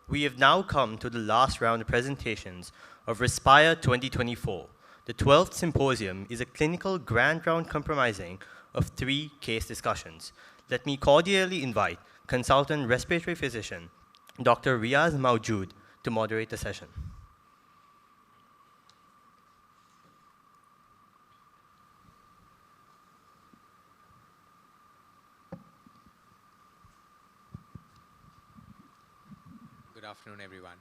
We have now come to the last round of presentations of Respire 2024. The 12th symposium is a clinical grand round comprising of 3 case discussions. Let me cordially invite consultant respiratory physician Dr. Riaz Maujood to moderate the session. Good afternoon, everyone.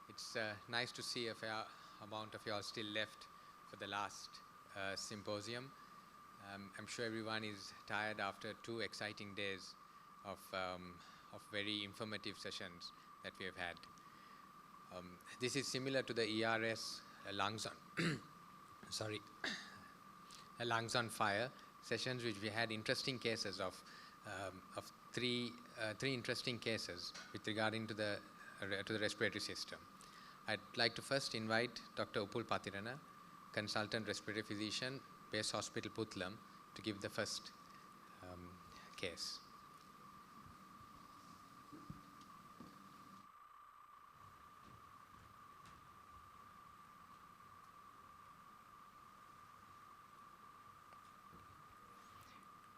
It's nice to see a fair amount of you all still left for the last symposium. I'm sure everyone is tired after 2 exciting days of very informative sessions that we have had. This is similar to the ERS lungs on lungs on fire sessions, which we had interesting cases of 3 interesting cases with regarding to the respiratory system. I'd like to first invite Dr. Upul Patirana, consultant respiratory physician, Base Hospital Puttalam, to give the first case.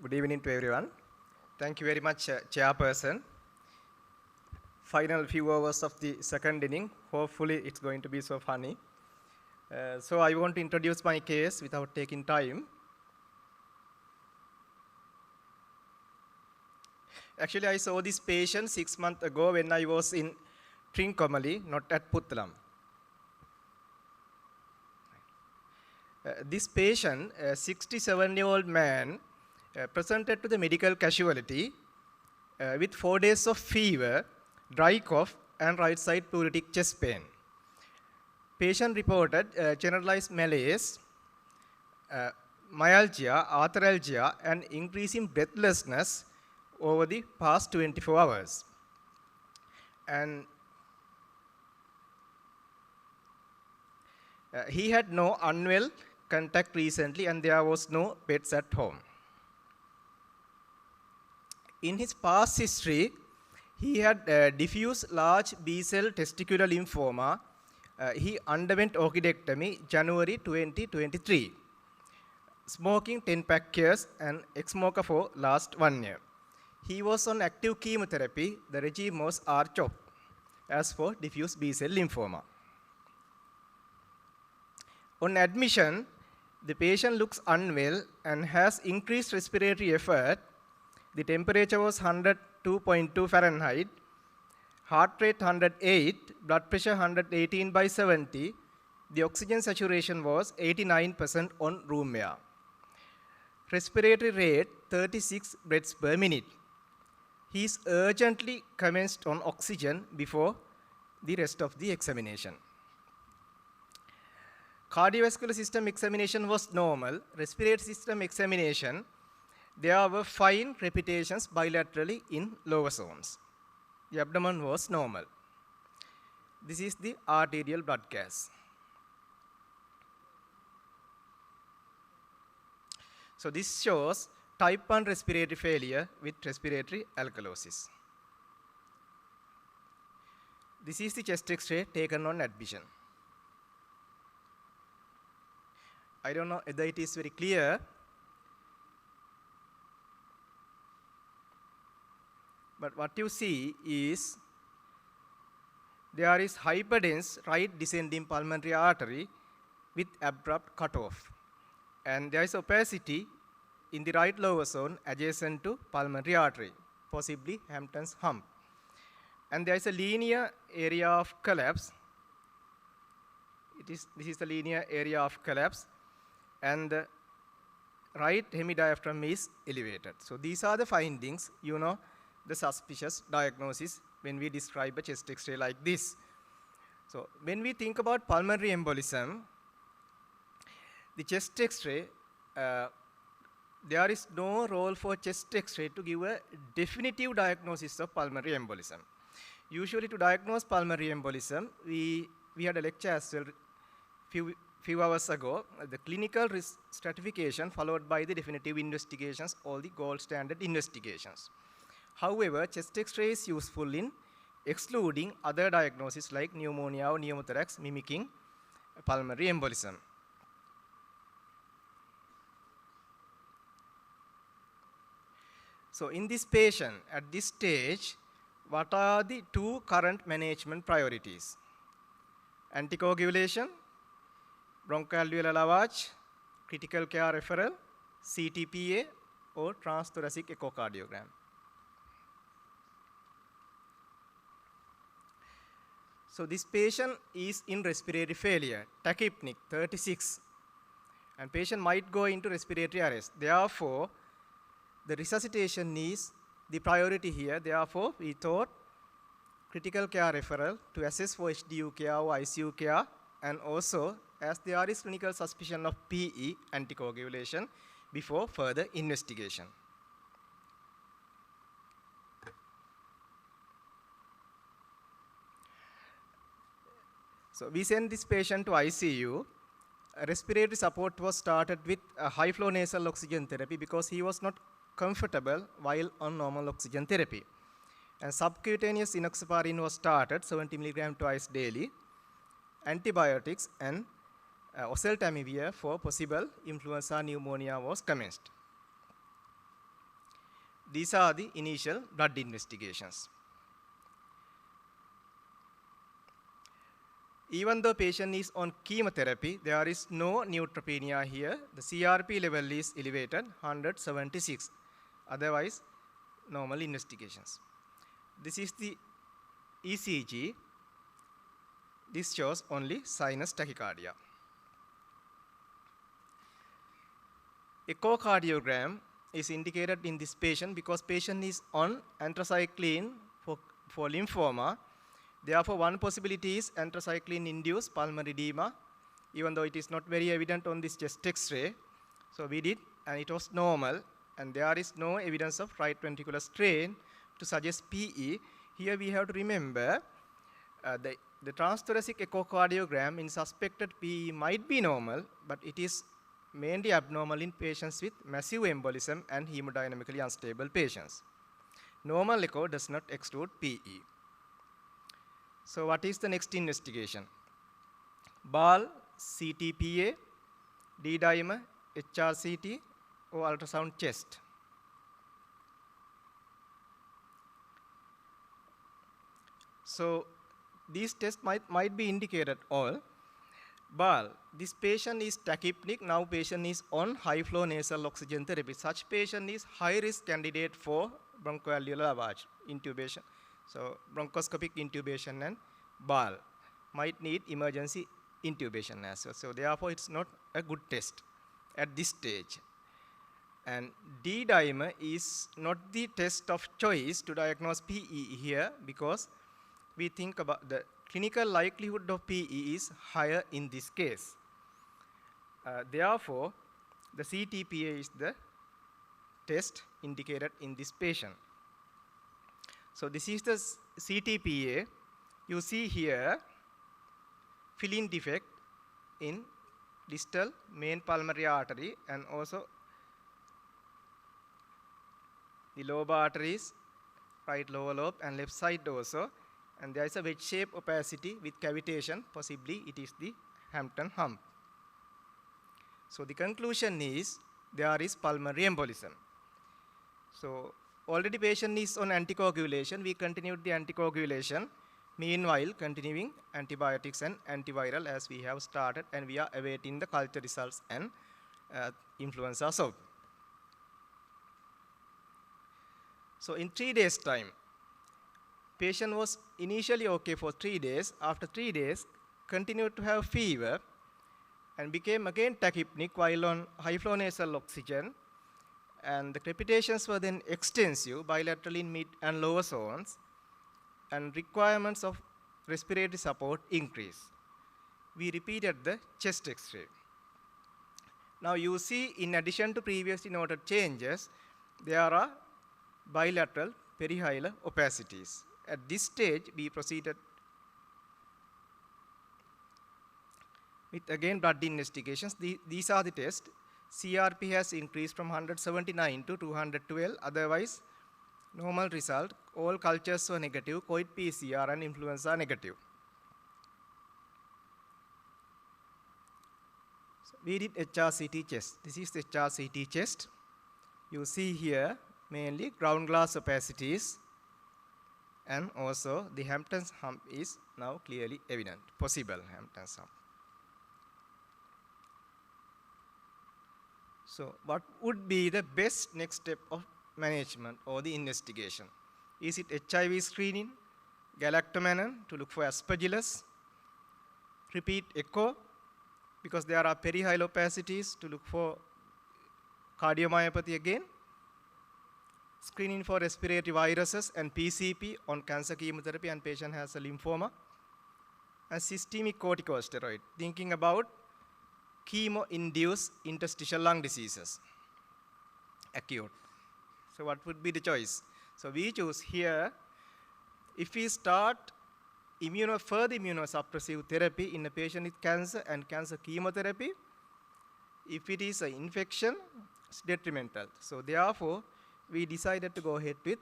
Good evening to everyone. Thank you very much, Chairperson. Final few hours of the second inning. Hopefully it's going to be so funny. So I want to introduce my case without taking time. Actually, I saw this patient 6 months ago when I was in Trincomalee, not at Puttalam. This patient, a 67-year-old man, presented to the medical casualty with 4 days of fever, dry cough, and right side pleuritic chest pain. Patient reported generalized malaise, myalgia, arthralgia, and increasing breathlessness over the past 24 hours. And he had no unwell contact recently, and there was no pets at home. In his past history, he had diffuse large B-cell testicular lymphoma. He underwent orchidectomy January 2023. Smoking 10-pack years and ex-smoker for last 1 year. He was on active chemotherapy. The regime was R-CHOP, as for diffuse B-cell lymphoma. On admission, the patient looks unwell and has increased respiratory effort. The temperature was 102.2 Fahrenheit, heart rate 108, blood pressure 118/70. The oxygen saturation was 89% on room air. Respiratory rate 36 breaths per minute. He is urgently commenced on oxygen before the rest of the examination. Cardiovascular system examination was normal. Respiratory system examination, there were fine crepitations bilaterally in lower zones. The abdomen was normal. This is the arterial blood gas. So this shows type 1 respiratory failure with respiratory alkalosis. This is the chest X-ray taken on admission. I don't know whether it is very clear. But what you see is there is hyperdense right descending pulmonary artery with abrupt cutoff. And there is opacity in the right lower zone adjacent to pulmonary artery, possibly Hampton's hump. And there is a linear area of collapse. This is the linear area of collapse. And the right hemidiaphragm is elevated. So these are the findings, you know, the suspicious diagnosis when we describe a chest X-ray like this. So when we think about pulmonary embolism, the chest X-ray, there is no role for chest X-ray to give a definitive diagnosis of pulmonary embolism. Usually to diagnose pulmonary embolism, we had a lecture as well few hours ago, the clinical risk stratification followed by the definitive investigations, all the gold standard investigations. However, chest X-ray is useful in excluding other diagnoses like pneumonia or pneumothorax mimicking pulmonary embolism. So in this patient, at this stage, what are the two current management priorities? Anticoagulation, bronchoalveolar lavage, critical care referral, CTPA, or transthoracic echocardiogram. So this patient is in respiratory failure, tachypnic, 36, and patient might go into respiratory arrest. Therefore, the resuscitation is the priority here. Therefore, we thought critical care referral to assess for HDU care or ICU care, and also as there is clinical suspicion of PE, anticoagulation, before further investigation. So we sent this patient to ICU. Respiratory support was started with a high flow nasal oxygen therapy because he was not comfortable while on normal oxygen therapy. And subcutaneous enoxaparin was started, 70 milligram twice daily. Antibiotics and oseltamivir for possible influenza pneumonia was commenced. These are the initial blood investigations. Even though patient is on chemotherapy, there is no neutropenia here. The CRP level is elevated, 176. Otherwise, normal investigations. This is the ECG. This shows only sinus tachycardia. Echocardiogram is indicated in this patient because patient is on anthracycline for lymphoma. Therefore, one possibility is anthracycline-induced pulmonary edema, even though it is not very evident on this chest X-ray. So we did, and it was normal, and there is no evidence of right ventricular strain to suggest PE. Here we have to remember the transthoracic echocardiogram in suspected PE might be normal, but it is mainly abnormal in patients with massive embolism and hemodynamically unstable patients. Normal echo does not exclude PE. So what is the next investigation? BAL, CTPA, D-dimer, HRCT, or ultrasound chest. So these tests might be indicated all. BAL, this patient is tachypnic, now patient is on high flow nasal oxygen therapy. Such patient is high risk candidate for bronchoalveolar lavage, intubation. So bronchoscopic intubation and BAL might need emergency intubation as well. So therefore, it's not a good test at this stage. And D-dimer is not the test of choice to diagnose PE here because we think about the clinical likelihood of PE is higher in this case. Therefore, the CTPA is the test indicated in this patient. So this is the CTPA. You see here filling defect in distal main pulmonary artery and also the lobe arteries, right lower lobe and left side also. And there is a wedge-shaped opacity with cavitation. Possibly it is the Hampton hump. So the conclusion is there is pulmonary embolism. So already patient is on anticoagulation. We continued the anticoagulation. Meanwhile, continuing antibiotics and antiviral as we have started, and we are awaiting the culture results and influenza swab. So in 3 days' time, patient was initially okay for 3 days. After 3 days, continued to have fever and became again tachypnic while on high flow nasal oxygen. And the crepitations were then extensive, bilateral in mid and lower zones, and requirements of respiratory support increase. We repeated the chest X-ray. Now you see, in addition to previously noted changes, there are bilateral perihilar opacities. At this stage, we proceeded with again blood investigations. These are the tests. CRP has increased from 179 to 212. Otherwise, Normal result, all cultures were negative, COVID PCR and influenza negative. So we did HRCT chest. This is the HRCT chest. You see here mainly ground glass opacities, and also the Hampton's hump is now clearly evident, possible Hampton's hump. So what would be the best next step of management or the investigation? Is it HIV screening, galactomannan to look for aspergillus, repeat echo, because there are perihyle opacities to look for cardiomyopathy again, screening for respiratory viruses and PCP on cancer chemotherapy and patient has a lymphoma, and systemic corticosteroid, thinking about chemo-induced interstitial lung diseases, acute. So what would be the choice? So we choose here, if we start further immunosuppressive therapy in a patient with cancer and cancer chemotherapy, if it is an infection, it's detrimental. So therefore, we decided to go ahead with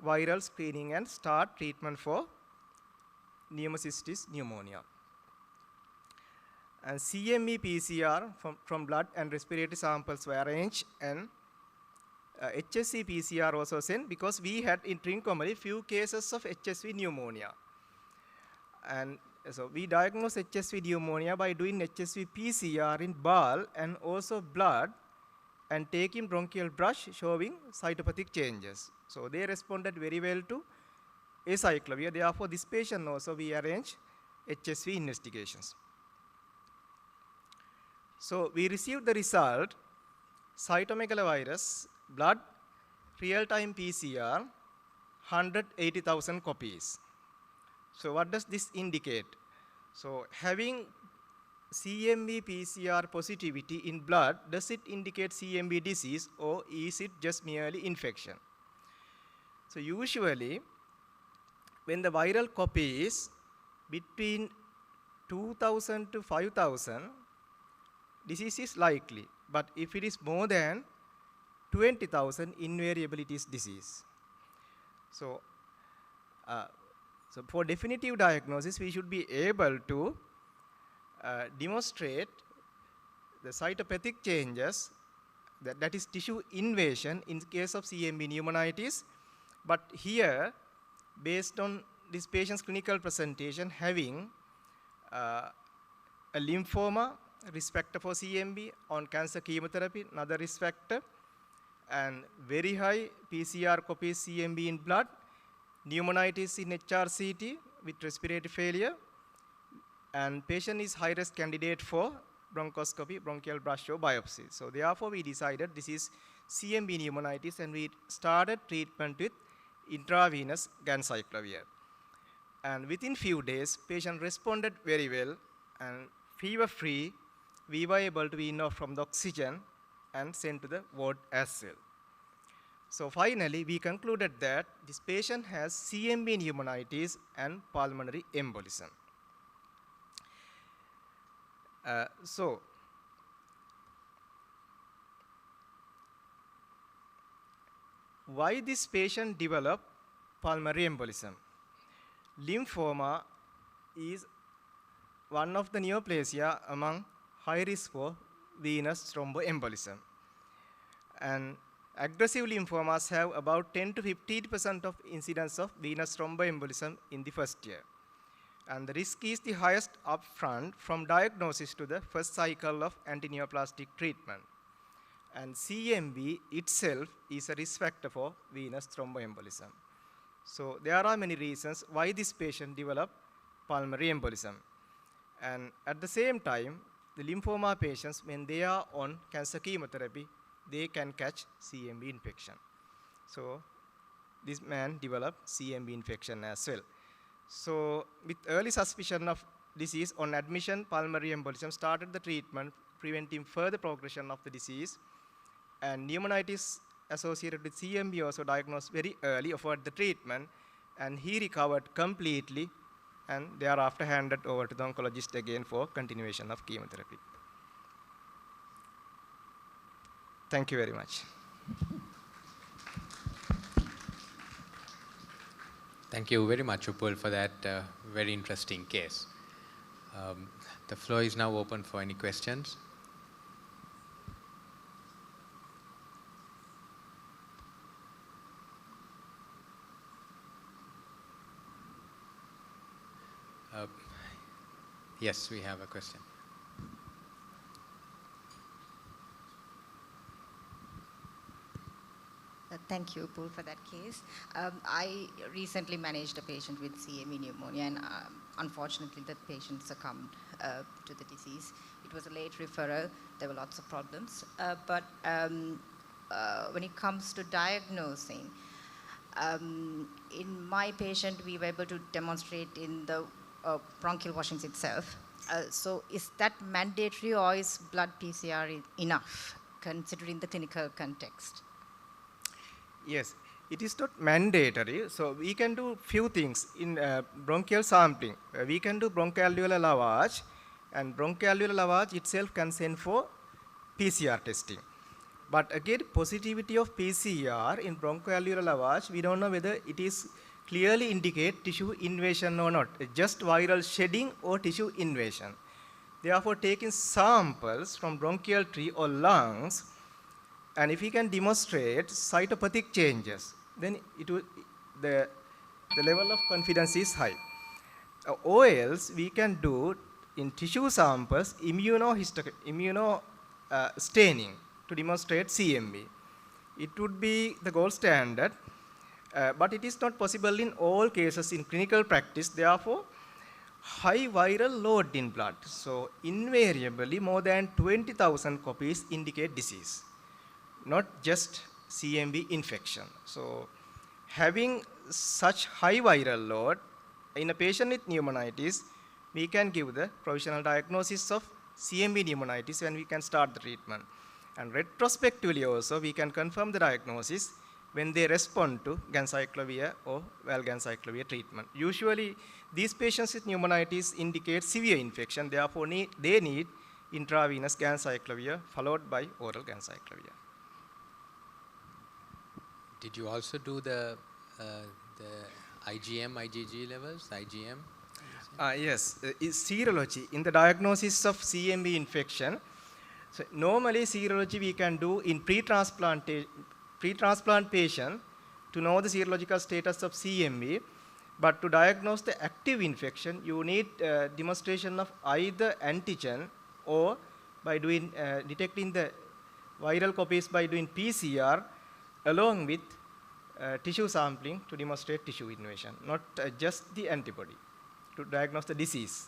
viral screening and start treatment for pneumocystis pneumonia. And CME PCR from blood and respiratory samples were arranged, and HSV PCR also sent, because we had in Trincomalee few cases of HSV pneumonia. And so we diagnosed HSV pneumonia by doing HSV PCR in bowel and also blood, and taking bronchial brush showing cytopathic changes. So they responded very well to acyclovir. Therefore, this patient also we arranged HSV investigations. So we received the result, cytomegalovirus, blood, real-time PCR, 180,000 copies. So what does this indicate? So having CMV PCR positivity in blood, does it indicate CMV disease, or is it just merely infection? So usually, when the viral copy is between 2,000 to 5,000, disease is likely. But if it is more than 20,000, invariably it is disease. So for definitive diagnosis, we should be able to demonstrate the cytopathic changes, that is tissue invasion in case of CMV pneumonitis. But here, based on this patient's clinical presentation, having a lymphoma, risk factor for CMV, on cancer chemotherapy, another risk factor, and very high PCR copies CMV in blood, pneumonitis in HRCT with respiratory failure, and patient is high-risk candidate for bronchoscopy, bronchial brush or biopsy. So therefore, we decided this is CMV pneumonitis, and we started treatment with intravenous ganciclovir. And within few days, patient responded very well, and fever-free, we were able to wean off from the oxygen and sent to the ward as well. So finally, we concluded that this patient has CMV pneumonitis and pulmonary embolism. So why this patient developed pulmonary embolism? Lymphoma is one of the neoplasia among high risk for venous thromboembolism. And aggressive lymphomas have about 10 to 15% of incidence of venous thromboembolism in the first year. And the risk is the highest upfront from diagnosis to the first cycle of antineoplastic treatment. And CMV itself is a risk factor for venous thromboembolism. So there are many reasons why this patient developed pulmonary embolism. And at the same time, the lymphoma patients, when they are on cancer chemotherapy, they can catch CMV infection. So this man developed CMV infection as well. So with early suspicion of disease, on admission, pulmonary embolism, started the treatment, preventing further progression of the disease. And pneumonitis associated with CMV also diagnosed very early, offered the treatment, and he recovered completely, and thereafter handed over to the oncologist again for continuation of chemotherapy. Thank you very much. Thank you very much, Upul, for that very interesting case. The floor is now open for any questions. Yes, we have a question. Thank you, Paul, for that case. I recently managed a patient with CME pneumonia, and unfortunately, the patient succumbed to the disease. It was a late referral. There were lots of problems. But when it comes to diagnosing, in my patient, we were able to demonstrate in the bronchial washings itself. So is that mandatory, or is blood PCR enough, considering the clinical context? Yes, it is not mandatory. So we can do few things in bronchial sampling. We can do bronchoalveolar lavage, and bronchoalveolar lavage itself can send for PCR testing. But again, positivity of PCR in bronchoalveolar lavage, we don't know whether it is clearly indicate tissue invasion or not, just viral shedding or tissue invasion. Therefore, taking samples from bronchial tree or lungs, and if we can demonstrate cytopathic changes, then the level of confidence is high. Or else we can do in tissue samples staining to demonstrate CMV. It would be the gold standard, but it is not possible in all cases in clinical practice. Therefore, high viral load in blood. So invariably more than 20,000 copies indicate disease, not just CMV infection. So having such high viral load in a patient with pneumonitis, we can give the provisional diagnosis of CMV pneumonitis and we can start the treatment. And retrospectively also, we can confirm the diagnosis when they respond to ganciclovir or valganciclovir treatment. Usually, these patients with pneumonitis indicate severe infection, therefore they need intravenous ganciclovir followed by oral ganciclovir. Did you also do the IgM, IgG levels, IgM? Yes, serology in the diagnosis of CMV infection. So normally serology we can do in pre-transplant patient to know the serological status of CMV, but to diagnose the active infection, you need demonstration of either antigen or by doing detecting the viral copies by doing PCR along with tissue sampling to demonstrate tissue invasion, not just the antibody to diagnose the disease.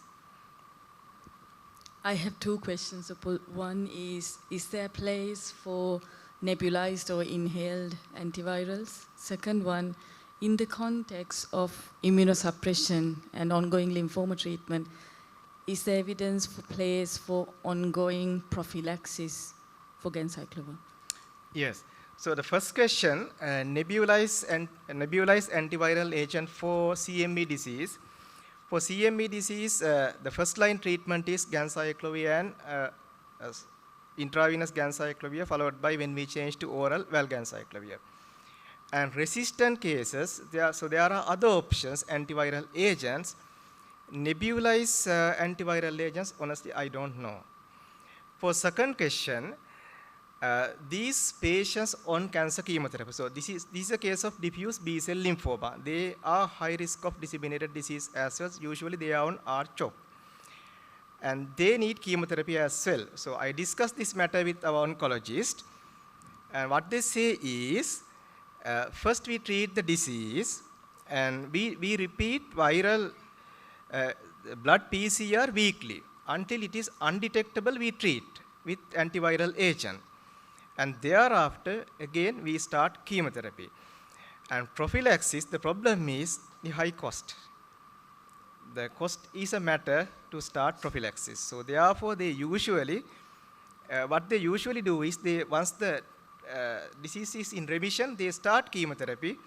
I have two questions. One is there a place for nebulized or inhaled antivirals? Second one, in the context of immunosuppression and ongoing lymphoma treatment, is there evidence for place for ongoing prophylaxis for ganciclovir? Yes. So the first question, nebulized antiviral agent for CMV disease. For CMV disease, the first line treatment is ganciclovir and intravenous ganciclovir, followed by when we change to oral valganciclovir. And resistant cases, there are other options, antiviral agents. Nebulized antiviral agents, honestly, I don't know. For second question, these patients on cancer chemotherapy, so this is a case of diffuse B-cell lymphoma. They are high risk of disseminated disease as well. Usually they are on R-CHOP. And they need chemotherapy as well. So I discussed this matter with our oncologist. And what they say is, first we treat the disease, and we repeat viral blood PCR weekly. Until it is undetectable, we treat with antiviral agent. And thereafter, again, we start chemotherapy. And prophylaxis, the problem is the high cost. The cost is a matter to start prophylaxis. So therefore, they usually, what they usually do is, once the disease is in remission, they start chemotherapy.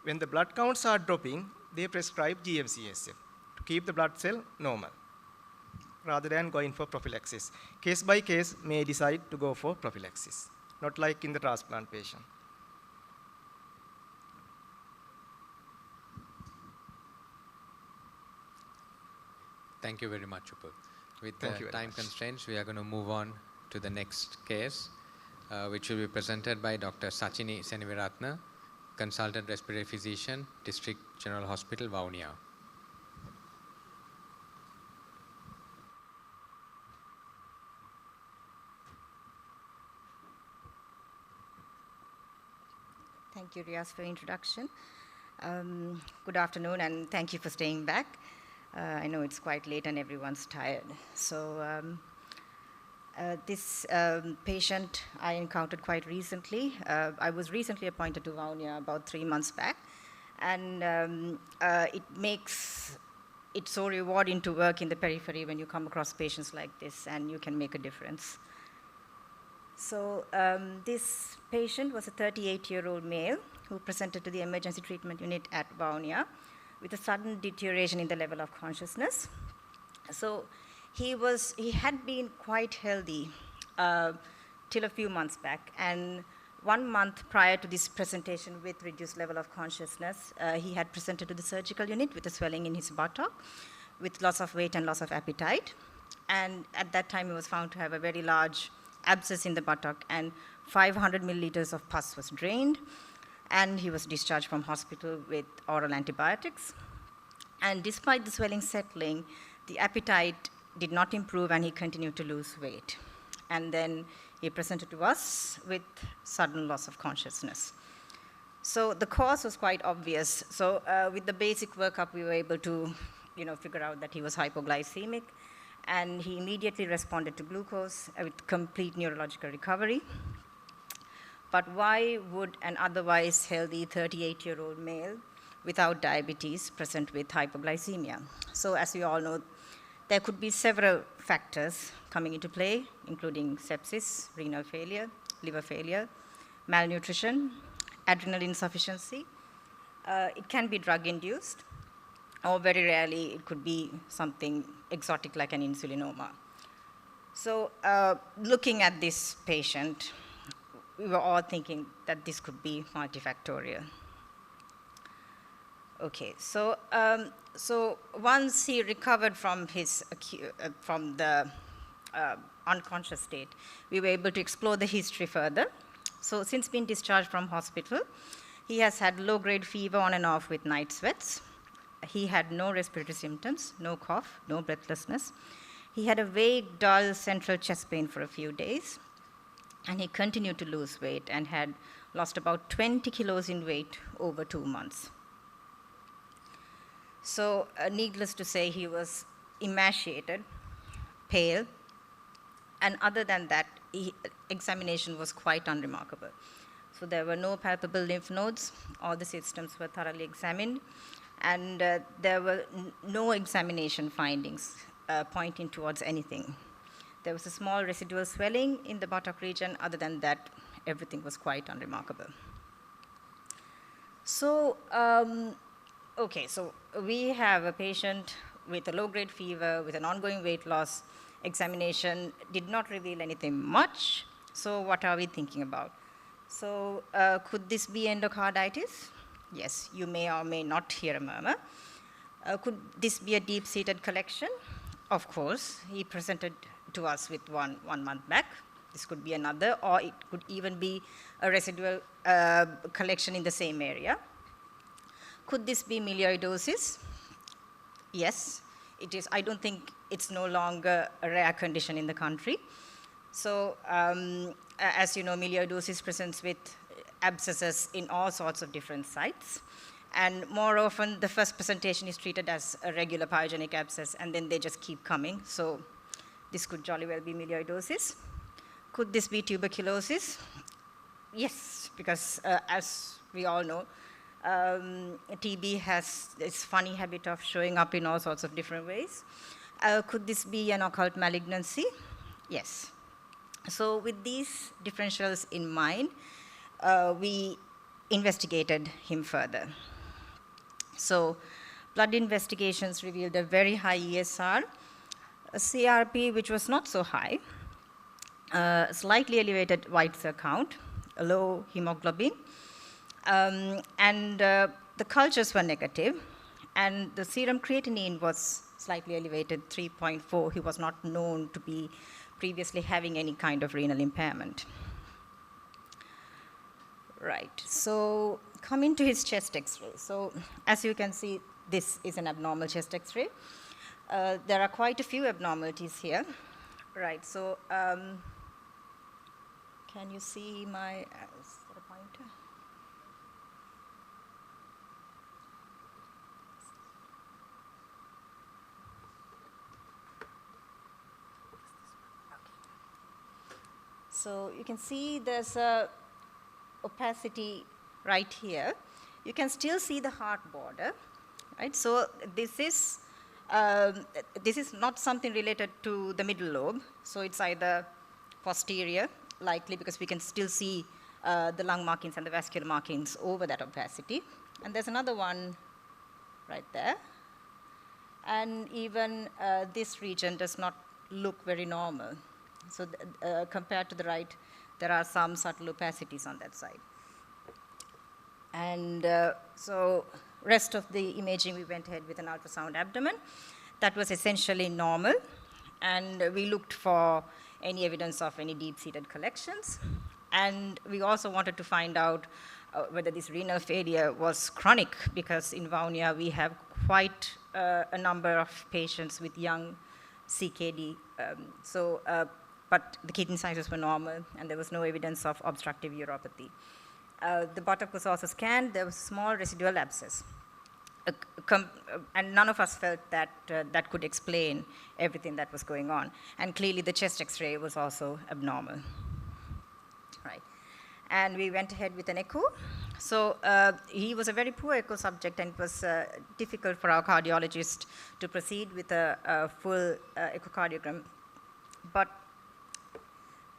When the blood counts are dropping, they prescribe GM-CSF to keep the blood cell normal, rather than going for prophylaxis. Case by case, may decide to go for prophylaxis, not like in the transplant patient. Thank you very much, Upul. With Thank you very time much. constraints, we are going to move on to the next case, which will be presented by Dr. Sachini Seniviratna, Consultant Respiratory Physician, District General Hospital, Vavuniya. Thank you, Riaz, for introduction. Good afternoon, and thank you for staying back. I know it's quite late and everyone's tired. So this patient I encountered quite recently. I was recently appointed to Vavuniya about 3 months back, and it makes it so rewarding to work in the periphery when you come across patients like this and you can make a difference. So this patient was a 38-year-old male who presented to the emergency treatment unit at Vavuniya with a sudden deterioration in the level of consciousness. So he had been quite healthy till a few months back, and 1 month prior to this presentation with reduced level of consciousness, he had presented to the surgical unit with a swelling in his buttock, with loss of weight and loss of appetite. And at that time, he was found to have a very large abscess in the buttock, and 500 milliliters of pus was drained, and he was discharged from hospital with oral antibiotics. And despite the swelling settling, the appetite did not improve, and he continued to lose weight. And then he presented to us with sudden loss of consciousness. So the cause was quite obvious. So with the basic workup, we were able to figure out that he was hypoglycemic, and he immediately responded to glucose with complete neurological recovery. But why would an otherwise healthy 38-year-old male without diabetes present with hypoglycemia? So as you all know, there could be several factors coming into play, including sepsis, renal failure, liver failure, malnutrition, adrenal insufficiency. It can be drug-induced, or very rarely it could be something exotic like an insulinoma. So looking at this patient, we were all thinking that this could be multifactorial. Okay, so once he recovered from the unconscious state, we were able to explore the history further. So since being discharged from hospital, he has had low-grade fever on and off with night sweats. He had no respiratory symptoms, no cough, no breathlessness. He had a vague, dull central chest pain for a few days, and he continued to lose weight and had lost about 20 kilos in weight over 2 months. So needless to say, he was emaciated, pale, and other than that, examination was quite unremarkable. So there were no palpable lymph nodes. All the systems were thoroughly examined, and there were no examination findings pointing towards anything. There was a small residual swelling in the buttock region. Other than that, everything was quite unremarkable. So, okay, so we have a patient with a low-grade fever, with an ongoing weight loss. Examination did not reveal anything much. So what are we thinking about? So could this be endocarditis? Yes, you may or may not hear a murmur. Could this be a deep-seated collection? Of course. He presented to us with one month back. This could be another, or it could even be a residual collection in the same area. Could this be melioidosis? Yes, it is. I don't think it's no longer a rare condition in the country. So as you know, melioidosis presents with abscesses in all sorts of different sites. And more often, the first presentation is treated as a regular pyogenic abscess, and then they just keep coming. So this could jolly well be melioidosis. Could this be tuberculosis? Yes, because as we all know, TB has this funny habit of showing up in all sorts of different ways. Could this be an occult malignancy? Yes. So with these differentials in mind, we investigated him further. So blood investigations revealed a very high ESR, a CRP which was not so high, slightly elevated white cell count, a low hemoglobin, and the cultures were negative, and the serum creatinine was slightly elevated 3.4. He was not known to be previously having any kind of renal impairment. Right, so coming to his chest X-ray. So as you can see, this is an abnormal chest X-ray. There are quite a few abnormalities here. Right, so can you see my, is there a pointer? So you can see there's a opacity right here. You can still see the heart border, right? So this is not something related to the middle lobe. So it's either posterior, likely because we can still see the lung markings and the vascular markings over that opacity. And there's another one right there. And even this region does not look very normal. So compared to the right, there are some subtle opacities on that side. And so rest of the imaging, we went ahead with an ultrasound abdomen. That was essentially normal. And we looked for any evidence of any deep-seated collections. And we also wanted to find out whether this renal failure was chronic, because in Vaunia we have quite a number of patients with young CKD. But the kidney sizes were normal, and there was no evidence of obstructive uropathy. The buttock was also scanned. There was small residual abscess. And none of us felt that that could explain everything that was going on. And clearly the chest X-ray was also abnormal. Right. And we went ahead with an echo. So he was a very poor echo subject, and it was difficult for our cardiologist to proceed with a full echocardiogram. But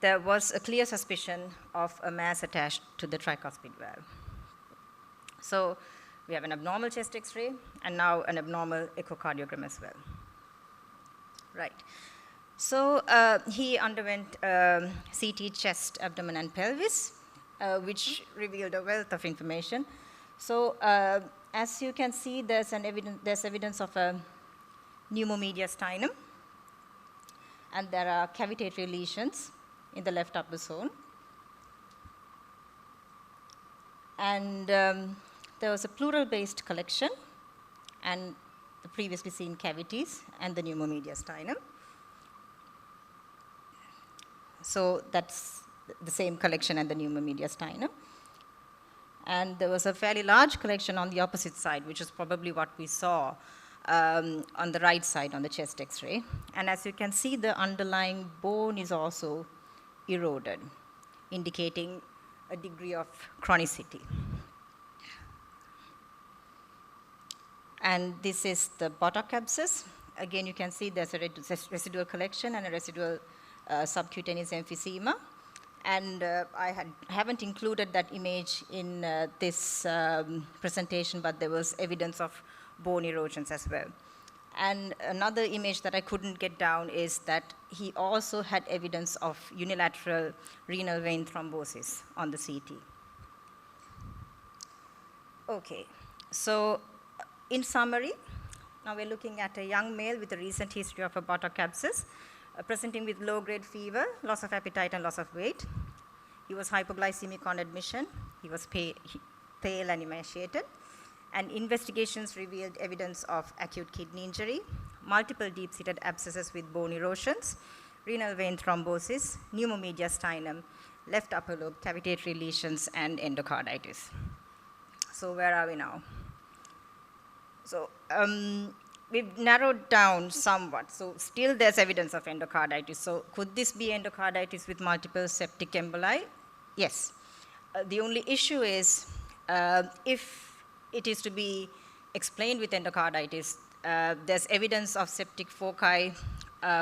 there was a clear suspicion of a mass attached to the tricuspid valve. So we have an abnormal chest X-ray, and now an abnormal echocardiogram as well. Right. So he underwent CT chest, abdomen, and pelvis, which revealed a wealth of information. So as you can see, there's evidence of a pneumomediastinum, and there are cavitatory lesions in the left upper zone. And there was a pleural-based collection, and the previously seen cavities, and the pneumomediastinum. So that's the same collection and the pneumomediastinum. And there was a fairly large collection on the opposite side, which is probably what we saw on the right side on the chest X-ray. And as you can see, the underlying bone is also eroded, indicating a degree of chronicity. And this is the buttock abscess. Again, you can see there's a residual collection and a residual subcutaneous emphysema. And I haven't included that image in this presentation, but there was evidence of bone erosions as well. And another image that I couldn't get down is that he also had evidence of unilateral renal vein thrombosis on the CT. Okay, so in summary, now we're looking at a young male with a recent history of a buttock abscess, presenting with low-grade fever, loss of appetite, and loss of weight. He was hypoglycemic on admission. He was pale and emaciated. And investigations revealed evidence of acute kidney injury, multiple deep-seated abscesses with bone erosions, renal vein thrombosis, pneumomediastinum, left upper lobe cavitatory lesions, and endocarditis. So where are we now? So we've narrowed down somewhat. So still there's evidence of endocarditis. So could this be endocarditis with multiple septic emboli? Yes. The only issue is if it is to be explained with endocarditis, there's evidence of septic foci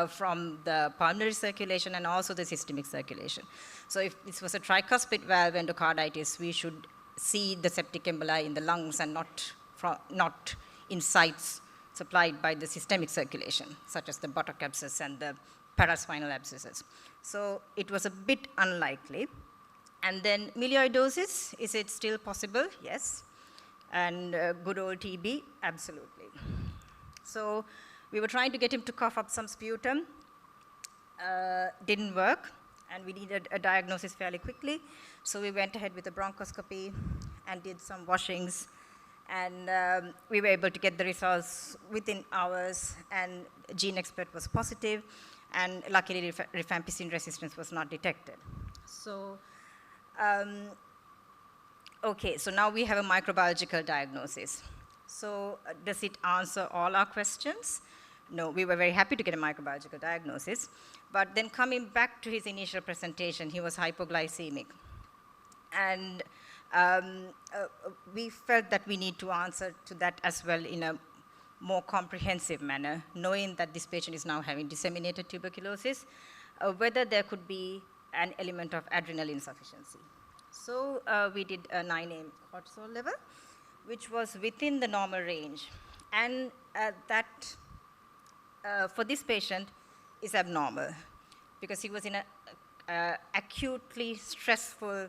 from the pulmonary circulation and also the systemic circulation. So if this was a tricuspid valve endocarditis, we should see the septic emboli in the lungs and not in sites supplied by the systemic circulation, such as the buttock abscess and the paraspinal abscesses. So it was a bit unlikely. And then melioidosis, is it still possible? Yes. And good old TB, absolutely. So We were trying to get him to cough up some sputum. Didn't work, and we needed a diagnosis fairly quickly. So we went ahead with a bronchoscopy and did some washings, and we were able to get the results within hours, and gene expert was positive, and luckily rifampicin resistance was not detected. So, okay, so now we have a microbiological diagnosis. So does it answer all our questions? No, we were very happy to get a microbiological diagnosis, but then coming back to his initial presentation, he was hypoglycemic. And we felt that we need to answer to that as well in a more comprehensive manner, knowing that this patient is now having disseminated tuberculosis, whether there could be an element of adrenal insufficiency. So we did a 9 AM cortisol level, which was within the normal range. And that, for this patient, is abnormal, because he was in an acutely stressful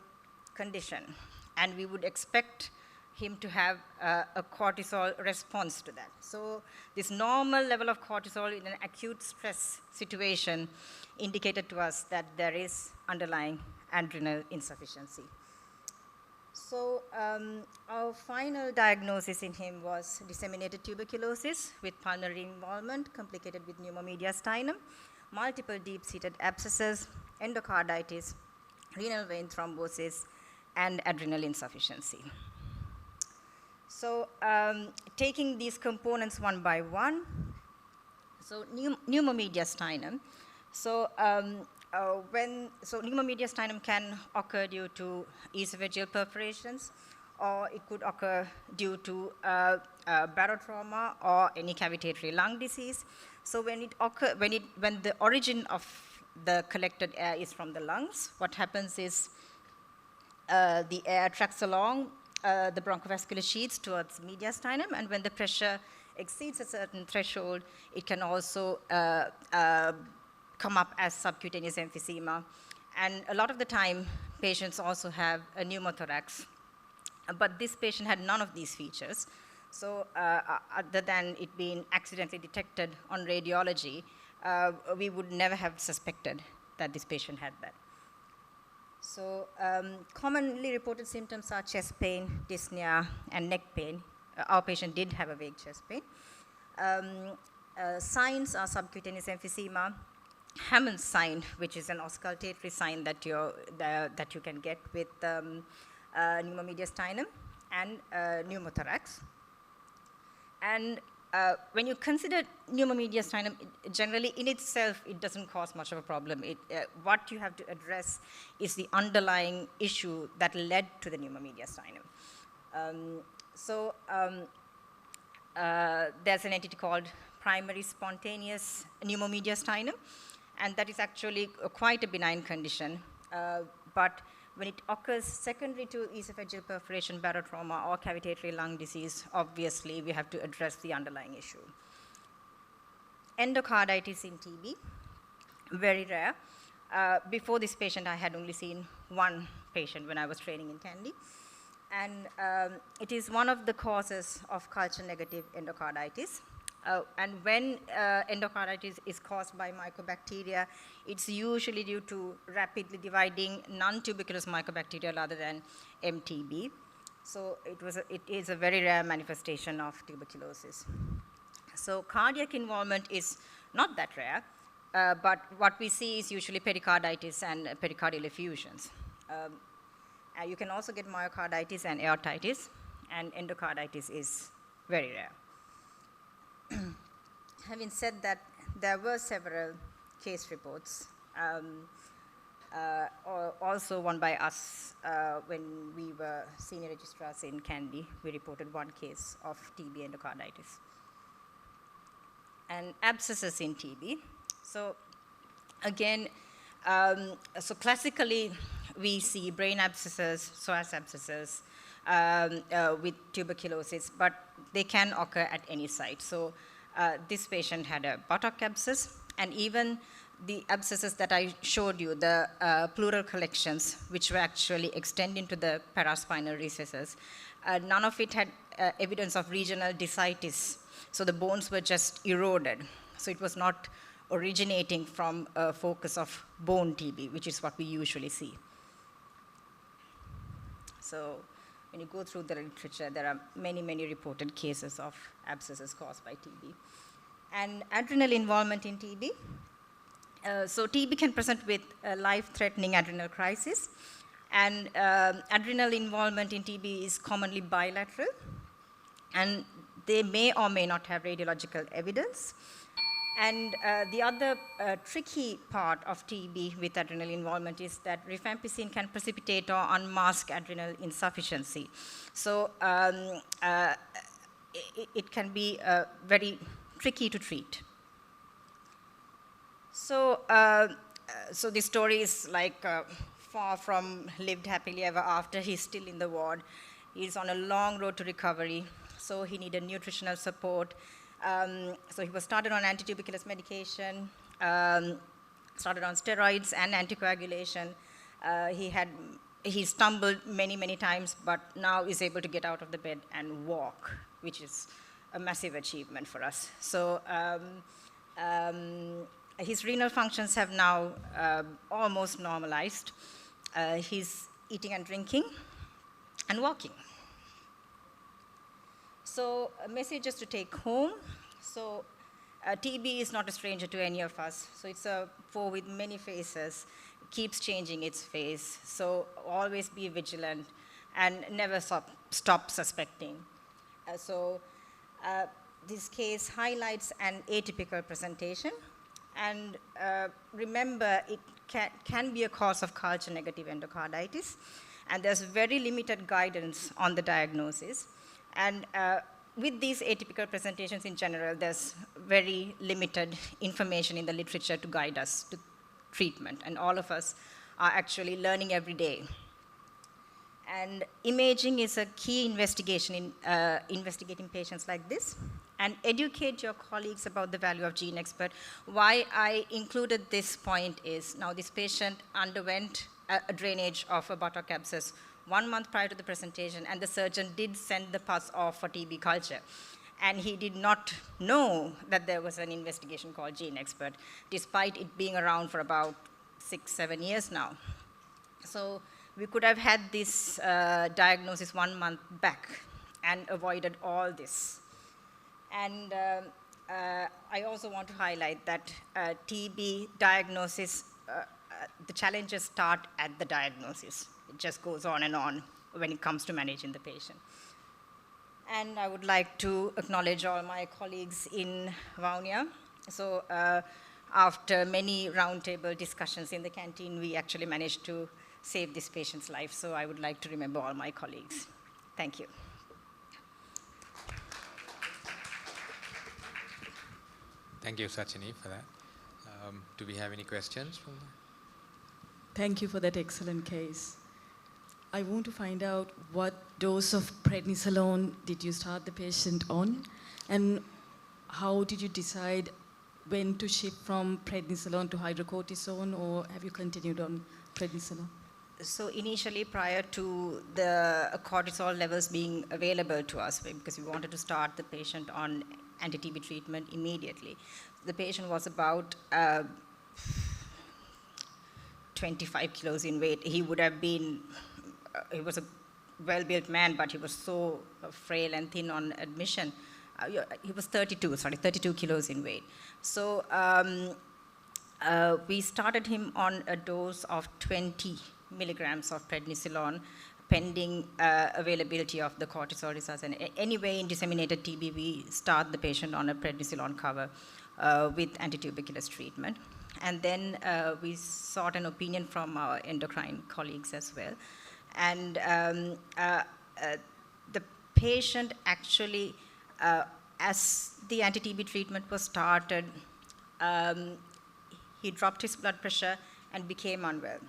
condition, and we would expect him to have a cortisol response to that. So this normal level of cortisol in an acute stress situation indicated to us that there is underlying adrenal insufficiency. So our final diagnosis in him was disseminated tuberculosis with pulmonary involvement complicated with pneumomediastinum, multiple deep-seated abscesses, endocarditis, renal vein thrombosis, and adrenal insufficiency. So taking these components one by one, so pneumomediastinum. So pneumomediastinum can occur due to esophageal perforations, or it could occur due to barotrauma or any cavitatory lung disease. So when the origin of the collected air is from the lungs, what happens is the air tracks along the bronchovascular sheaths towards mediastinum, and when the pressure exceeds a certain threshold, it can also come up as subcutaneous emphysema. And a lot of the time, patients also have a pneumothorax. But this patient had none of these features. So other than it being accidentally detected on radiology, we would never have suspected that this patient had that. So commonly reported symptoms are chest pain, dyspnea, and neck pain. Our patient did have a vague chest pain. Signs are subcutaneous emphysema, Hammond's sign, which is an auscultatory sign that you can get with pneumomediastinum, and pneumothorax. And when you consider pneumomediastinum, generally in itself, it doesn't cause much of a problem. What you have to address is the underlying issue that led to the pneumomediastinum. There's an entity called primary spontaneous pneumomediastinum, and that is actually quite a benign condition. But when it occurs secondary to esophageal perforation, barotrauma, or cavitatory lung disease, obviously we have to address the underlying issue. Endocarditis in TB, very rare. Before this patient, I had only seen one patient when I was training in Kandy. And it is one of the causes of culture-negative endocarditis. And when endocarditis is caused by mycobacteria, it's usually due to rapidly dividing non-tuberculous mycobacteria rather than MTB. So it is a very rare manifestation of tuberculosis. So cardiac involvement is not that rare, but what we see is usually pericarditis and pericardial effusions. You can also get myocarditis and aortitis, and endocarditis is very rare. Having said that, there were several case reports, also one by us when we were senior registrars in Kandy. We reported one case of TB endocarditis. And abscesses in TB. So again, so classically, we see brain abscesses, psoas abscesses with tuberculosis, but they can occur at any site. So this patient had a buttock abscess, and even the abscesses that I showed you, the pleural collections, which were actually extending to the paraspinal recesses, none of it had evidence of regional descitis. So the bones were just eroded. So it was not originating from a focus of bone TB, which is what we usually see. So when you go through the literature, there are many, many reported cases of abscesses caused by TB. And adrenal involvement in TB. So TB can present with a life-threatening adrenal crisis. And adrenal involvement in TB is commonly bilateral. And they may or may not have radiological evidence. And the other tricky part of TB with adrenal involvement is that rifampicin can precipitate or unmask adrenal insufficiency. So it can be very tricky to treat. So, so the story is like far from lived happily ever after. He's still in the ward. He's on a long road to recovery. So he needed nutritional support. So he was started on antituberculous medication, started on steroids and anticoagulation. He stumbled many, many times, but now is able to get out of the bed and walk, which is a massive achievement for us. So his renal functions have now almost normalized. He's eating and drinking and walking. So messages to take home. So TB is not a stranger to any of us. So it's a foe with many faces. It keeps changing its face. So always be vigilant and never stop suspecting. This case highlights an atypical presentation. And remember, it can be a cause of culture-negative endocarditis. And there's very limited guidance on the diagnosis. And with these atypical presentations in general, there's very limited information in the literature to guide us to treatment. And all of us are actually learning every day. And imaging is a key investigation in investigating patients like this. And educate your colleagues about the value of gene expert. Why I included this point is, now this patient underwent a drainage of a buttock abscess 1 month prior to the presentation, and the surgeon did send the pus off for TB culture. And he did not know that there was an investigation called Gene Expert, despite it being around for about 6-7 years now. So we could have had this diagnosis 1 month back and avoided all this. And I also want to highlight that TB diagnosis, the challenges start at the diagnosis. It just goes on and on when it comes to managing the patient. And I would like to acknowledge all my colleagues in Vaunia. So after many roundtable discussions in the canteen, we actually managed to save this patient's life. So I would like to remember all my colleagues. Thank you. Thank you, Sachini, for that. Do we have any questions from the... Thank you for that excellent case. I want to find out what dose of prednisolone did you start the patient on, and how did you decide when to shift from prednisolone to hydrocortisone, or have you continued on prednisolone? So initially, prior to the cortisol levels being available to us, because we wanted to start the patient on anti-TB treatment immediately, the patient was about 25 kilos in weight. He would have been, he was a well-built man, but he was so frail and thin on admission. He was 32 kilos in weight. So we started him on a dose of 20 milligrams of prednisolone, pending availability of the cortisol results. And anyway, in disseminated TB, we start the patient on a prednisolone cover with antituberculous treatment. And then we sought an opinion from our endocrine colleagues as well. And the patient actually, as the anti-TB treatment was started, he dropped his blood pressure and became unwell.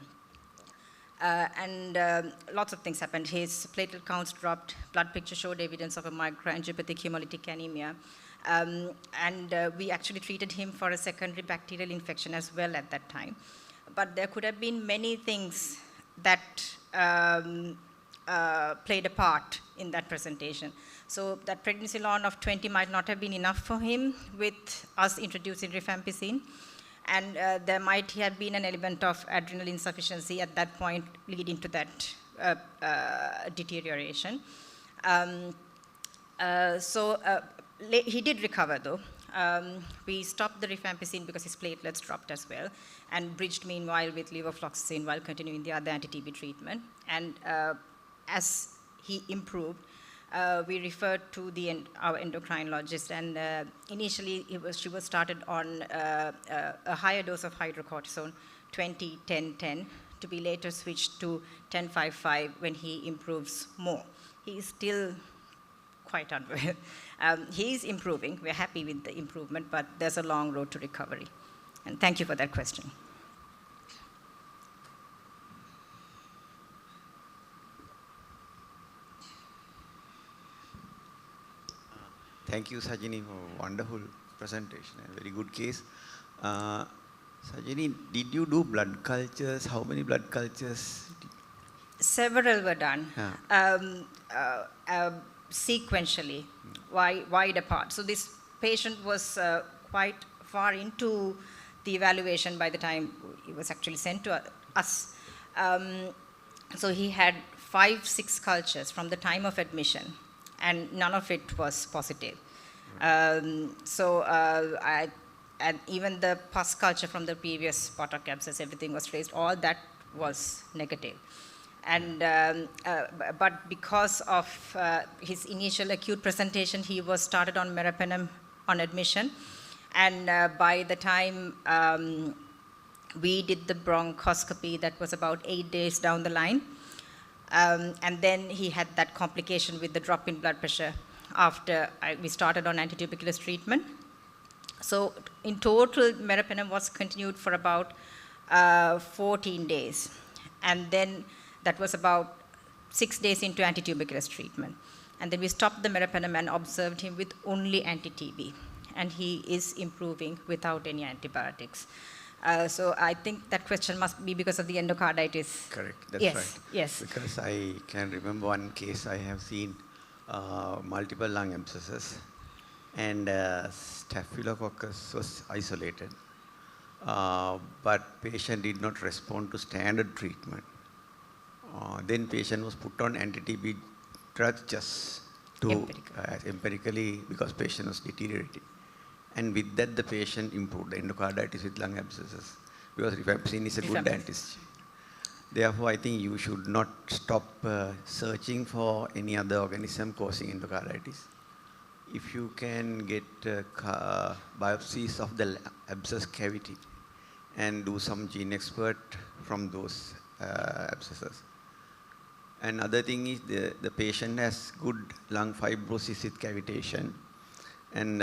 Lots of things happened. His platelet counts dropped. Blood picture showed evidence of a microangiopathic hemolytic anemia. We actually treated him for a secondary bacterial infection as well at that time. But there could have been many things that played a part in that presentation. So that prednisolone of 20 might not have been enough for him with us introducing rifampicin. And there might have been an element of adrenal insufficiency at that point leading to that deterioration. He did recover though. We stopped the rifampicin because his platelets dropped as well, and bridged meanwhile with levofloxacin while continuing the other anti-TB treatment. And as he improved, we referred to our endocrinologist, and initially she was started on a higher dose of hydrocortisone, 20, 10, 10, to be later switched to 10, 5, 5 when he improves more. He is still quite unwell. He is improving. We're happy with the improvement, but there's a long road to recovery. And thank you for that question. Thank you, Sajini, for a wonderful presentation and very good case. Sajini, did you do blood cultures? How many blood cultures? Several were done sequentially, wide apart. So this patient was quite far into the evaluation by the time he was actually sent to us. So he had 5, 6 cultures from the time of admission, and none of it was positive. And even the pus culture from the previous buttock abscess, everything was traced, all that was negative. And, but because of his initial acute presentation, he was started on meropenem on admission. And by the time we did the bronchoscopy, that was about 8 days down the line. And then he had that complication with the drop in blood pressure after we started on antituberculous treatment. So in total, meropenem was continued for about 14 days. And then that was about 6 days into antituberculous treatment. And then we stopped the meropenem and observed him with only anti-TB. And he is improving without any antibiotics. So I think that question must be because of the endocarditis. Correct, that's yes, right. Yes. Because I can remember one case I have seen multiple lung abscesses, and staphylococcus was isolated. But patient did not respond to standard treatment. Then patient was put on anti-TB drugs just to empirically because patient was deteriorating. And with that, the patient improved the endocarditis with lung abscesses because rifampicin is a good antistagin. Therefore, I think you should not stop searching for any other organism causing endocarditis. If you can get biopsies of the abscess cavity and do some gene expert from those abscesses. Another thing is the patient has good lung fibrosis with cavitation, and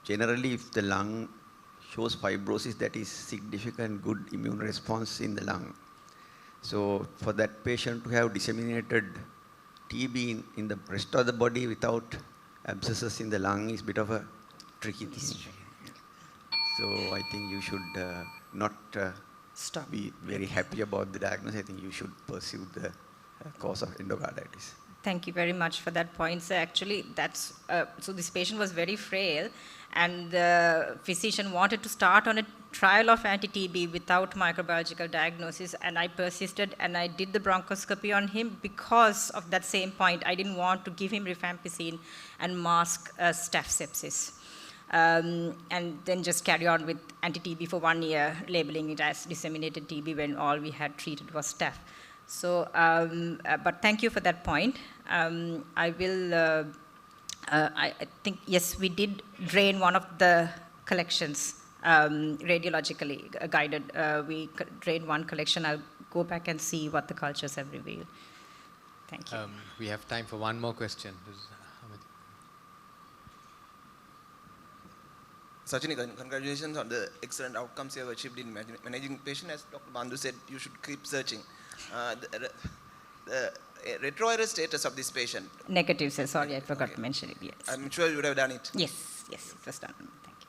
generally if the lung shows fibrosis, that is significant good immune response in the lung. So for that patient to have disseminated TB in the rest of the body without abscesses in the lung is a bit of a tricky thing. So I think you should not be very happy about the diagnosis. I think you should pursue the cause of endocarditis. Thank you very much for that point. So actually, that's so this patient was very frail, and the physician wanted to start on a trial of anti-TB without microbiological diagnosis, and I persisted and I did the bronchoscopy on him because of that same point. I didn't want to give him rifampicin and mask staph sepsis. And then just carry on with anti-TB for 1 year, labeling it as disseminated TB when all we had treated was staph. So, but thank you for that point. I will, I think, yes, we did drain one of the collections, radiologically guided. We drained one collection. I'll go back and see what the cultures have revealed. Thank you. We have time for one more question. Sachini, congratulations on the excellent outcomes you have achieved in managing patient. As Dr. Bandhu said, you should keep searching. The retrovirus status of this patient? Negative, sir. Sorry, I forgot to mention it. Yes. I'm sure you would have done it. Yes. Yes, it was done. Thank you.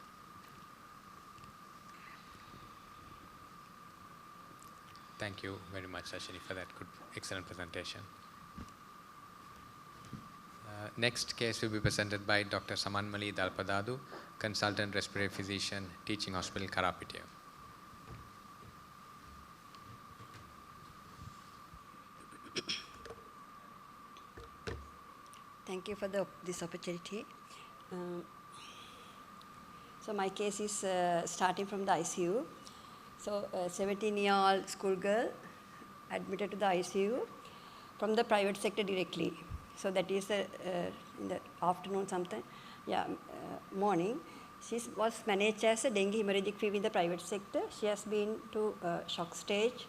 Thank you very much, Ashini, for that excellent presentation. Next case will be presented by Dr. Samanmali Dalpadadu, Consultant Respiratory Physician, Teaching Hospital, Karapitiya. Thank you for this opportunity. So my case is starting from the ICU. So a 17-year-old schoolgirl admitted to the ICU from the private sector directly. So that is in the afternoon sometime, morning. She was managed as a dengue hemorrhagic fever in the private sector. She has been to shock stage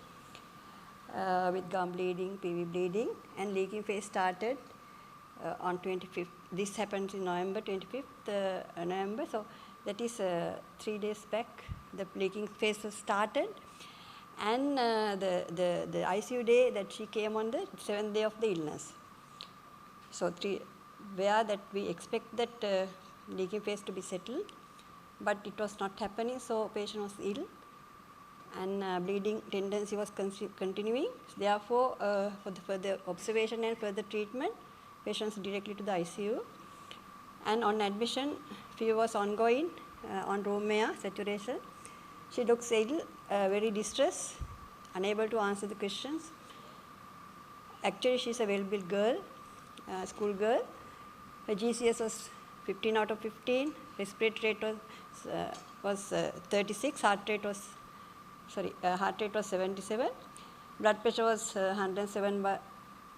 with gum bleeding, PV bleeding, and leaking phase started on 25th. This happened in November, 25th November. So that is 3 days back. The leaking phase was started. And the ICU day that she came on the 7th day of the illness. So where that we expect that leaking phase to be settled, but it was not happening, so patient was ill and bleeding tendency was continuing. Therefore, for the further observation and further treatment, patients directly to the ICU. And on admission, fever was ongoing on room air saturation. She looks ill, very distressed, unable to answer the questions. Actually, she's a well-built girl, school girl. Her GCS was 15 out of 15. Respiratory rate was 36. Heart rate was 77. Blood pressure was 107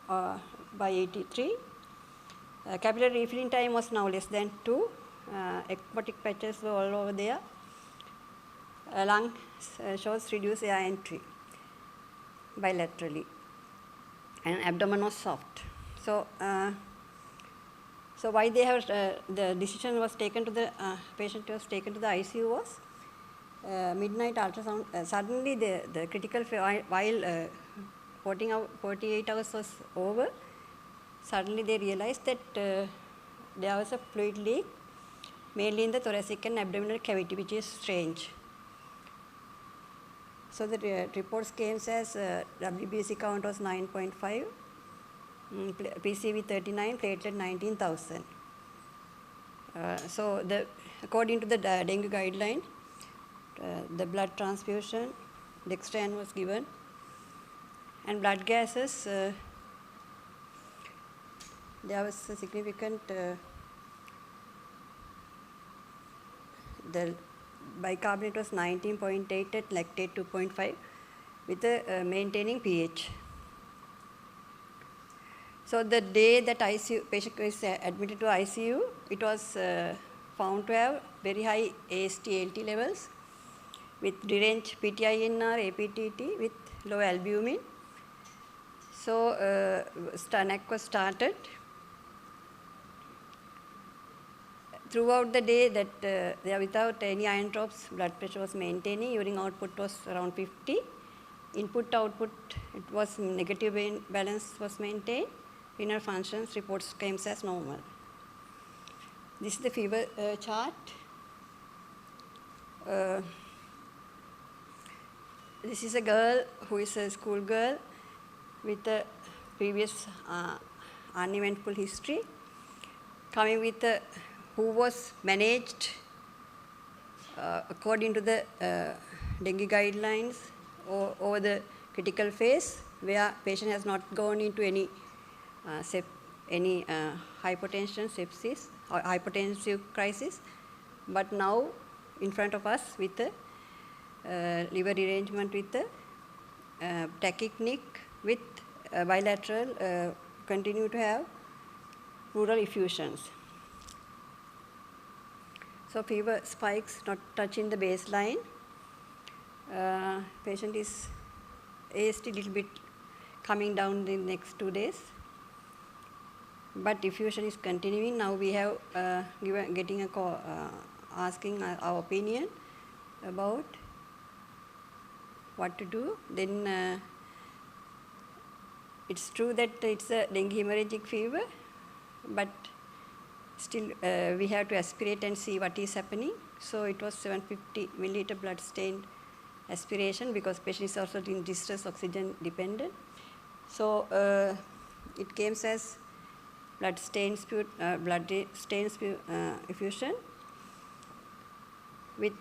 by 83. Capillary refilling time was now less than 2. Ectopic patches were all over there. Lung shows reduced air entry bilaterally, and abdomen was soft. So, so why they have the decision was taken to the patient was taken to the ICU was midnight ultrasound. Suddenly, the critical while 48 hours was over. Suddenly, they realized that there was a fluid leak, mainly in the thoracic and abdominal cavity, which is strange. So the reports came as WBC count was 9.5, PCV 39, platelet 19,000. So according to the dengue guideline, the blood transfusion, dextran was given, and blood gases. There was a significant the bicarbonate was 19.8 at lactate 2.5 with a maintaining pH. So the day that patient was admitted to ICU, it was found to have very high AST-ALT levels with deranged PTINR, APTT with low albumin. So NAC was started. Throughout the day, that without any iron drops, blood pressure was maintaining. Urine output was around 50. Input output, it was negative balance was maintained. Renal functions reports came as normal. This is the fever chart. This is a girl who is a school girl with a previous uneventful history, coming with a who was managed according to the dengue guidelines over the critical phase, where patient has not gone into any hypertension, sepsis, or hypertensive crisis, but now in front of us with the liver derangement with the tachypneic with bilateral continue to have pleural effusions. So fever spikes not touching the baseline. Patient is AST a little bit coming down in the next 2 days. But effusion is continuing. Now we have getting a call, asking our opinion about what to do. Then it's true that it's a dengue hemorrhagic fever, but Still, we have to aspirate and see what is happening. So it was 750 milliliter blood stained aspiration because patient is also in distress, oxygen dependent. So it came as blood stained effusion with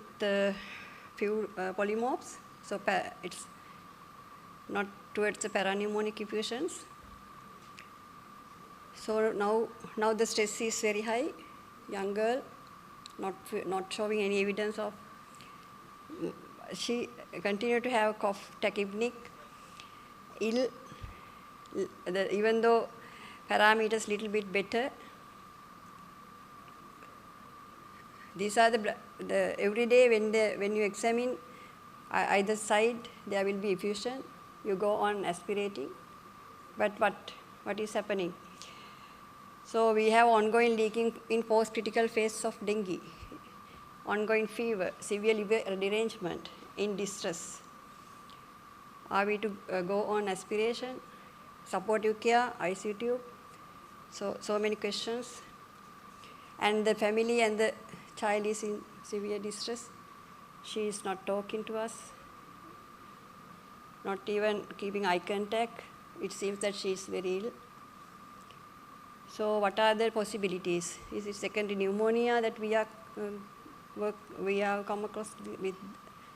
few polymorphs. So it's not towards the parapneumonic effusions. So now the stress is very high. Young girl, not showing any evidence of. She continued to have cough, tachypneic, ill. Even though parameters little bit better. These are the every day when you examine either side, there will be effusion. You go on aspirating, but what is happening? So we have ongoing leaking in post-critical phase of dengue, ongoing fever, severe liver derangement, in distress. Are we to go on aspiration, supportive care, ICU tube? So many questions. And the family and the child is in severe distress. She is not talking to us, not even keeping eye contact. It seems that she is very ill. So what are the possibilities? Is it secondary pneumonia that we have come across with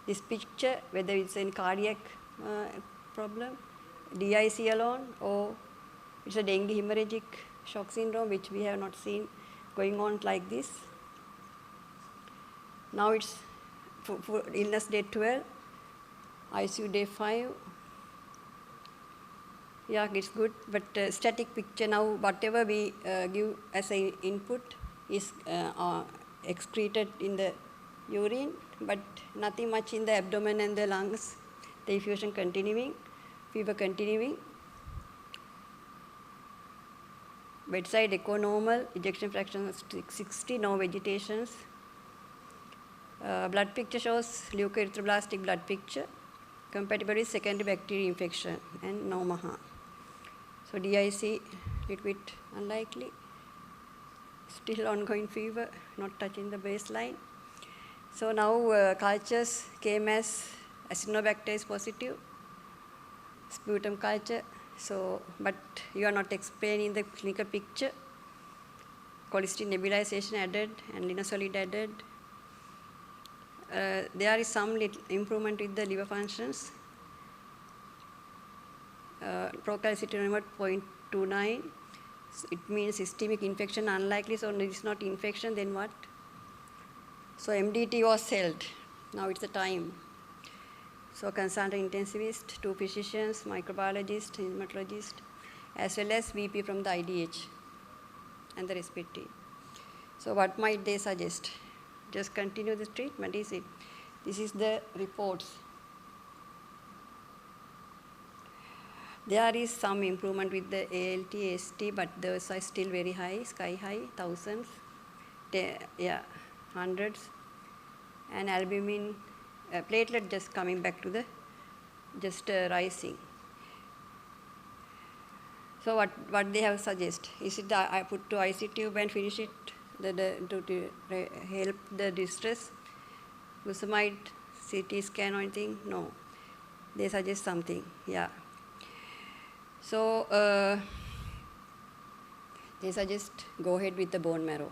this picture, whether it's a cardiac problem, DIC alone, or it's a dengue hemorrhagic shock syndrome, which we have not seen going on like this. Now it's for illness day 12, ICU day 5. Yeah, it's good, but static picture now, whatever we give as an input is excreted in the urine, but nothing much in the abdomen and the lungs. The effusion continuing, fever continuing. Bedside echo normal, ejection fraction of 60, no vegetations. Blood picture shows leukoerythroblastic blood picture, compatible with secondary bacterial infection and no MAHA. So DIC, little bit unlikely. Still ongoing fever, not touching the baseline. So now cultures came as Acinetobacter is positive, sputum culture. So, but you are not explaining the clinical picture. Cholesterol nebulization added and linezolid added. There is some little improvement with the liver functions. Procalcitonin 0.29. So it means systemic infection unlikely, so it is not infection, then what? So MDT was held. Now it's the time. So consultant intensivist, 2 physicians, microbiologist, hematologist, as well as VP from the IDH and the respiratory. So what might they suggest? Just continue the treatment, is it? This is the reports. There is some improvement with the ALT, AST, but those are still very high, sky high, thousands, hundreds. And albumin, platelet just coming back to the, just rising. So what they have suggest? Is it I put to IC tube and finish it to help the distress? Glutamide, CT scan or anything? No. They suggest something, yeah. So they suggest go ahead with the bone marrow.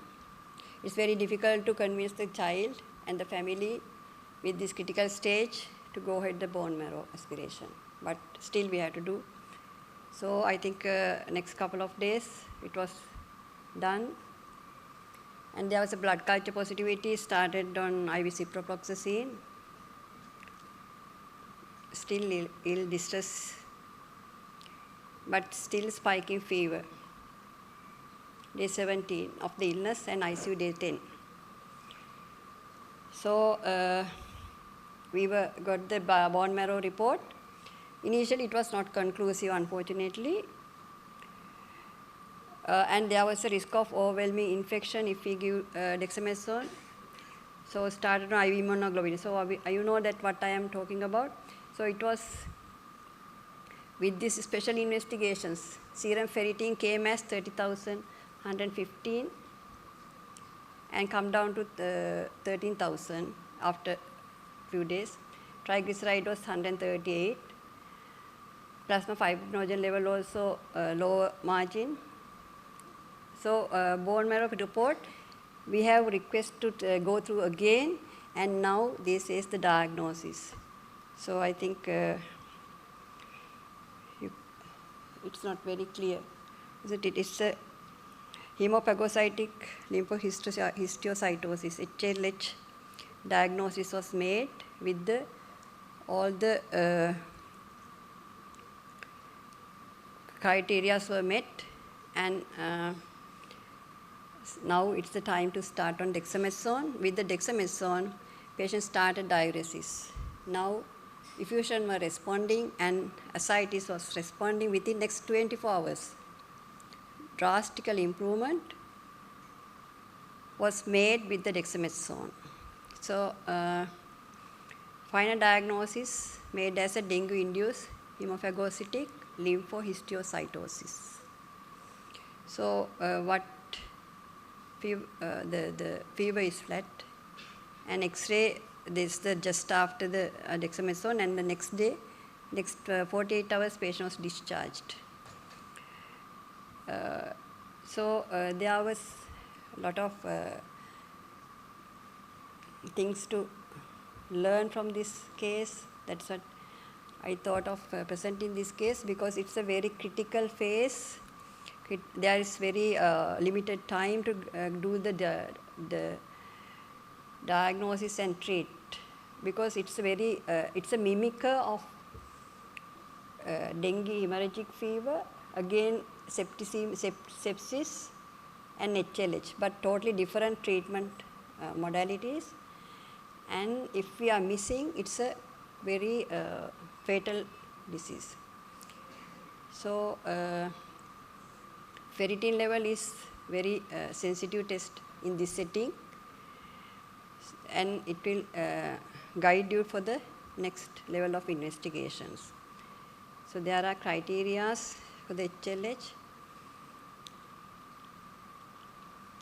It's very difficult to convince the child and the family with this critical stage to go ahead the bone marrow aspiration. But still we have to do. So I think next couple of days it was done. And there was a blood culture positivity started on IV ciprofloxacin. Still ill distress, but still spiking fever. Day 17 of the illness and ICU day 10. So we got the bone marrow report. Initially it was not conclusive, unfortunately. And there was a risk of overwhelming infection if we give dexamethasone. So started on IV immunoglobulin. So you know that what I am talking about. So it was with these special investigations. Serum ferritin came as 30,115. and come down to 13,000 after few days. Triglyceride was 138. Plasma fibrinogen level also lower margin. So bone marrow report, we have request to go through again, and now this is the diagnosis. So I think it's not very clear. It's a hemophagocytic lymphohistiocytosis, HLH diagnosis was made with all the criteria were met, and now it's the time to start on dexamethasone. With the dexamethasone, patient started diuresis. Now effusion were responding and ascites was responding within next 24 hours. Drastical improvement was made with the dexamethasone. So final diagnosis made as a dengue-induced hemophagocytic lymphohistiocytosis. So the fever is flat, and X-ray, this is just after the dexamethasone, and the next day, next 48 hours, patient was discharged. So there was a lot of things to learn from this case. That's what I thought of presenting this case, because it's a very critical phase. There is very limited time to do the diagnosis and treat, because it's a very it's a mimicker of dengue hemorrhagic fever, again sepsis and HLH, but totally different treatment modalities. And if we are missing, it's a very fatal disease. So ferritin level is very sensitive test in this setting, and it will guide you for the next level of investigations. So there are criteria for the HLH.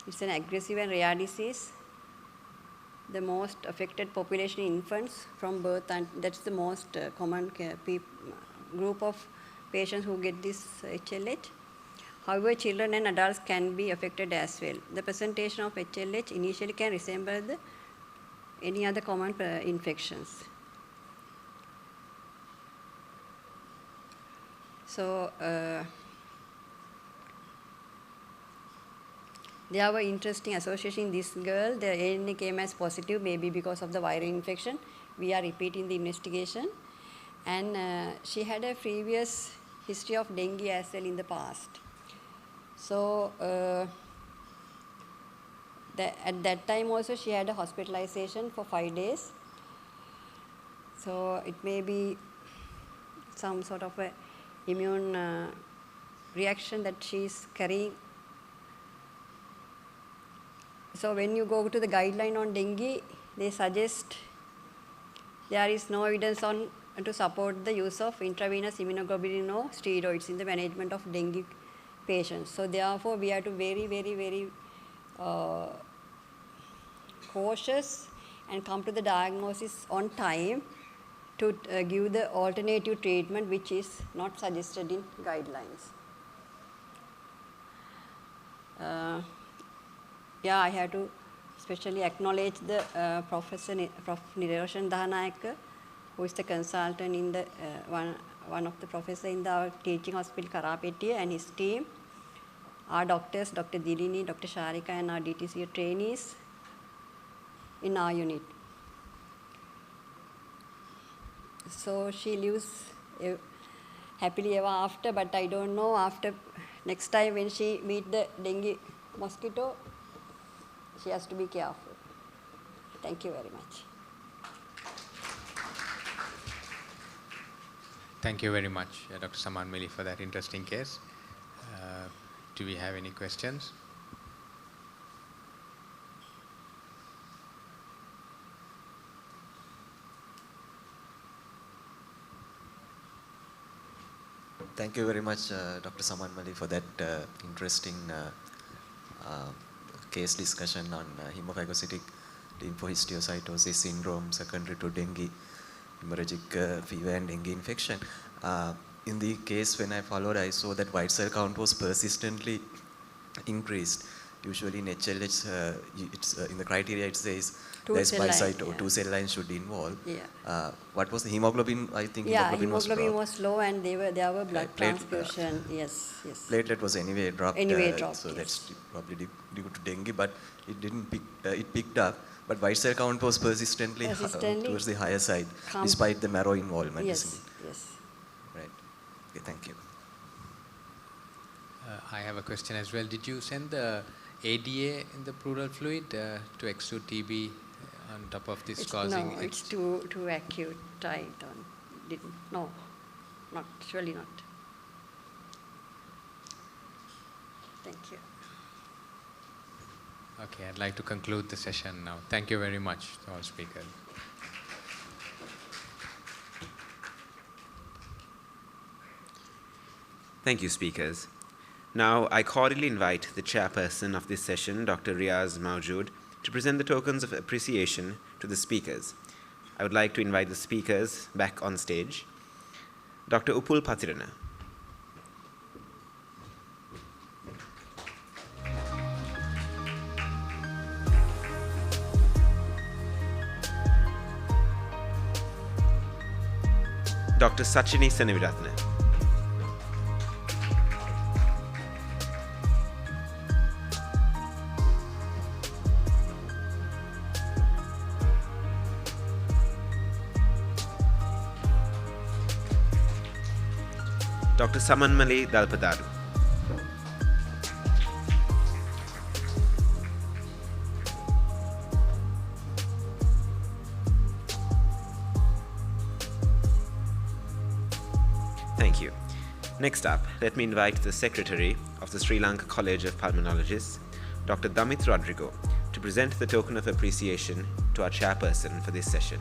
It's an aggressive and rare disease. The most affected population infants from birth, and that's the most common group of patients who get this HLH. However, children and adults can be affected as well. The presentation of HLH initially can resemble any other common infections. So there were interesting association in this girl. The ANA came as positive, maybe because of the viral infection. We are repeating the investigation. And she had a previous history of dengue as well in the past. So at that time also she had a hospitalization for 5 days. So it may be some sort of a immune reaction that she is carrying. So when you go to the guideline on dengue, they suggest there is no evidence to support the use of intravenous immunoglobulin or steroids in the management of dengue patients. So therefore, we have to very, very, very cautious and come to the diagnosis on time to give the alternative treatment which is not suggested in guidelines. Yeah, I have to especially acknowledge the Professor Niroshan Dahanayaka, who is the consultant in the one of the professors in our teaching hospital Karapetiya, and his team, our doctors, Dr. Dilini, Dr. Sharika, and our DTC trainees in our unit. So she lives happily ever after, but I don't know after next time when she meet the dengue mosquito, she has to be careful. Thank you very much. Thank you very much, Dr. Saman Mili, for that interesting case. Do we have any questions? Thank you very much, Dr. Saman Mali, for that interesting case discussion on hemophagocytic lymphohistiocytosis syndrome secondary to dengue, hemorrhagic fever and dengue infection. In the case when I followed, I saw that white cell count was persistently increased. Usually in HLH, in the criteria it says there's bicyto, yeah. 2 cell lines should involve. Yeah. What was the hemoglobin? I think Yeah, hemoglobin was low and there were blood transfusion. Yes. Platelet was anyway dropped. So yes. that's probably due to dengue, but it didn't pick. It picked up, but white cell count was persistently towards the higher side, despite the marrow involvement. Yes. Right. Okay, thank you. I have a question as well. Did you send the ADA in the pleural fluid to exude TB on top of this causing? No, it's too acute. I didn't. No, surely not. Thank you. Okay, I'd like to conclude the session now. Thank you very much to all speakers. Thank you, speakers. Now, I cordially invite the chairperson of this session, Dr. Riaz Mawjood, to present the tokens of appreciation to the speakers. I would like to invite the speakers back on stage. Dr. Upul Patirana. Dr. Sachini Seneviratne. Dr. Samanmali Dalpadaru. Thank you. Next up, let me invite the Secretary of the Sri Lanka College of Pulmonologists, Dr. Damit Rodrigo, to present the token of appreciation to our chairperson for this session.